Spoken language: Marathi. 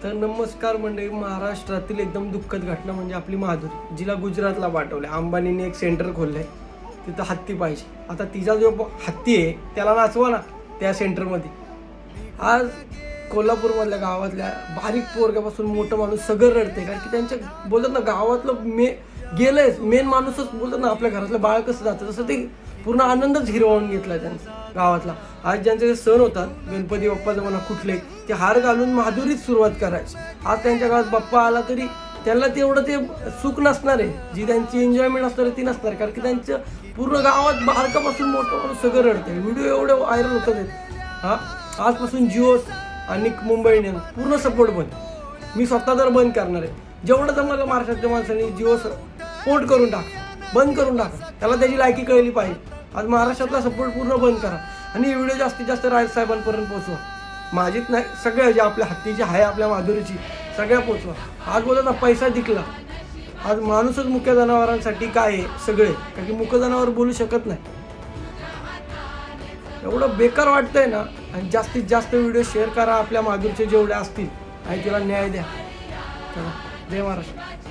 तर नमस्कार मंडळी, महाराष्ट्रातील एकदम दुःखद घटना म्हणजे आपली माधुरी, जिला गुजरातला पाठवले. अंबानीने एक सेंटर खोललंय, तिथं हत्ती पाहिजे. आता तिचा जो हत्ती आहे त्याला नाचवा ना त्या सेंटरमध्ये. आज कोल्हापूरमधल्या गावातल्या बारीक पोरग्यापासून मोठं माणूस सगळं रडते, कारण की त्यांच्या बोलतात ना गावातलं गेलंयच मेन माणूसच. बोलतात ना आपल्या घरातलं बाळ कसं जातं तसं ते पूर्ण आनंदच हिरवून घेतला त्यांचा गावातला. आज ज्यांचे सण होतात, गणपती बाप्पाचं म्हणा कुठले, ते हार घालून माधुरीत सुरुवात करायची. आज त्यांच्या गावात बाप्पा आला तरी त्यांना तेवढं ते सुख नसणार आहे, जी त्यांची एन्जॉयमेंट असणार आहे ती नसणार आहे, कारण की त्यांचं पूर्ण गावात बारकापासून मोठं माणूस सगळं रडते. व्हिडिओ एवढे व्हायरल होतात. आजपासून जिओ आणि मुंबई इंडियन्स पूर्ण सपोर्ट बंद. मी स्वतः तर बंद करणार आहे. जेवढं जमलं महाराष्ट्राच्या माणसांनी जिओ सपोर्ट करून टाका, बंद करून टाका. त्याला त्याची लायकी कळली पाहिजे. आज महाराष्ट्रातला सपोर्ट पूर्ण बंद करा आणि ही व्हिडिओ जास्तीत जास्त राजसाहेबांपर्यंत पोहोचवा. माझीच नाही, सगळ्या जे आपल्या हत्तीची आहे, आपल्या माधुरीची, सगळ्या पोचवा. आज बोलत ना पैसा जिंकला. आज माणूसच मुख्य जनावरांसाठी काय आहे सगळे, कारण की मुख्य जनावर बोलू शकत नाही. एवढं बेकार वाटतंय ना. आणि जास्तीत जास्त व्हिडिओ शेअर करा आपल्या माधुरीचे जेवढे असतील आणि तिला न्याय द्या. चला, जय महाराष्ट्र.